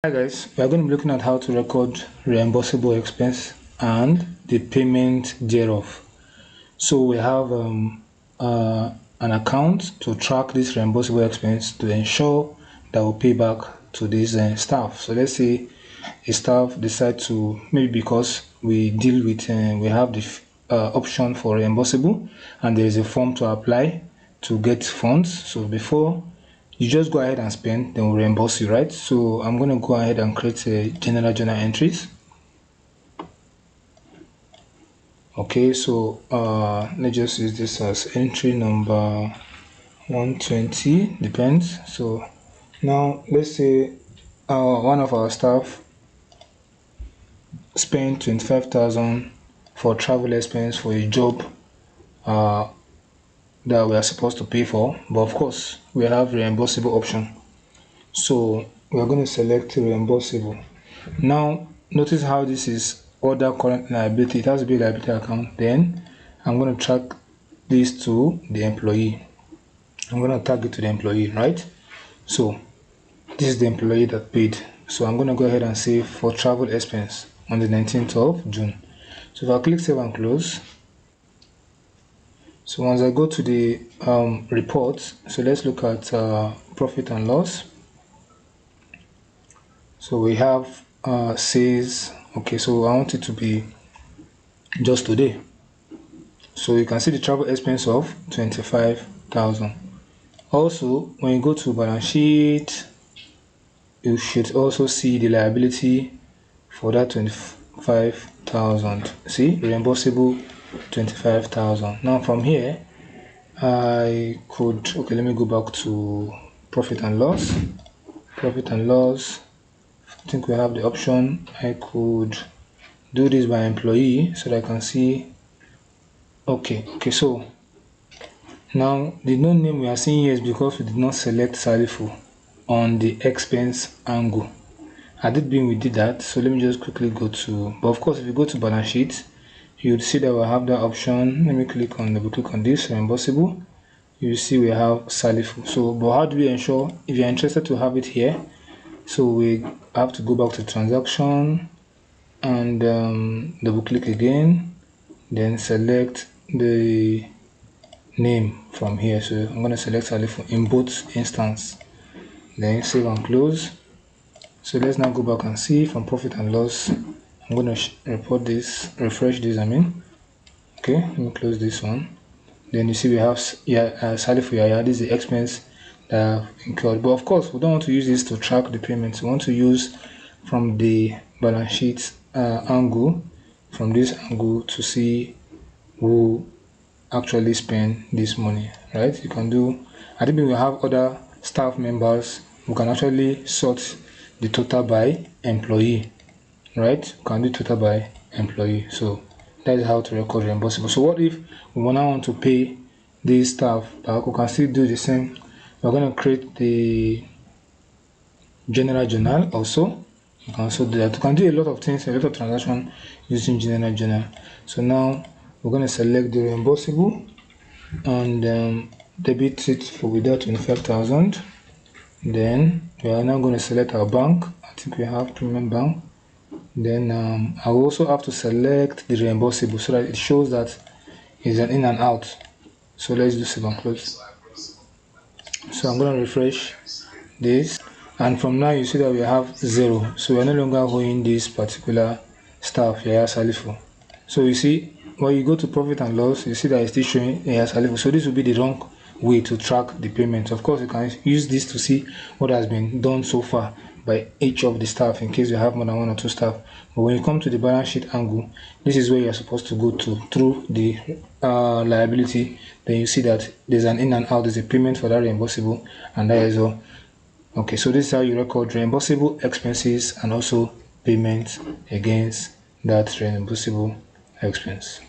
Hi guys, we are going to be looking at how to record reimbursable expense and the payment thereof. So we have an account to track this reimbursable expense to ensure that we'll pay back to this staff. So let's say a staff decide to, maybe because we deal with, we have the option for reimbursable and there is a form to apply to get funds. So before you just go ahead and spend, then we'll reimburse you, right? So I'm going to go ahead and create a general journal entries. Okay, so let's just use this as entry number 120, depends. So now let's say one of our staff spent 25,000 for travel expense for a job that we are supposed to pay for, but of course we have reimbursable option. So we are going to select reimbursable. Now notice how this is other current liability. It has to be a liability account. Then I'm going to track this to the employee. I'm going to tag it to the employee, right? So this is the employee that paid. So I'm going to go ahead and save for travel expense on the 19th of June. So if I click save and close, so once I go to the report, so let's look at profit and loss. So we have says, okay, so I want it to be just today. So you can see the travel expense of 25,000. Also, when you go to balance sheet, you should also see the liability for that 25,000. See, reimbursable 25,000. Now from here, I could, okay, let me go back to profit and loss. Profit and loss, I think we have the option. I could do this by employee so that I can see. Okay, so now the no name we are seeing here is because we did not select Salifu on the expense angle. Had it been we did that, so let me just quickly go to, but of course if you go to balance sheet, you would see that we have that option. Let me click on this reimbursable. You see we have Salifu. So but how do we ensure, if you're interested to have it here, so we have to go back to transaction and double click again, then select the name from here. So I'm going to select Salifu in both instances, then save and close. So let's now go back and see from profit and loss. I'm going to report this, refresh this, okay, let me close this one. Then you see we have Salifu Yaya. This is the expense that I've incurred, but of course we don't want to use this to track the payments. We want to use from the balance sheet angle, from this angle, to see who actually spend this money, right? You can do, I think we have other staff members who can actually sort the total by employee, right? You can do total by employee. So that is how to record reimbursable. So what if we now want to pay this staff back? We can still do the same. We're going to create the general journal also. You can also do that. You can do a lot of things, a lot of transactions using general journal. So now we're going to select the reimbursable and debit it for without 25,000. Then we are now going to select our bank. I think we have Premium Bank. Then I will also have to select the reimbursable so that it shows that it's an in and out. So let's do save and close. So I'm going to refresh this, and from now you see that we have 0. So we're no longer owing this particular staff Yaya Salifu. So you see, when you go to profit and loss, you see that it's still showing Yaya Salifu. So this will be the wrong way to track the payment. Of course, you can use this to see what has been done so far by each of the staff in case you have more than 1 or 2 staff. But when you come to the balance sheet angle, this is where you're supposed to go to through the liability. Then you see that there's an in and out, there's a payment for that reimbursable, and that is all. Okay, so this is how you record reimbursable expenses and also payments against that reimbursable expense.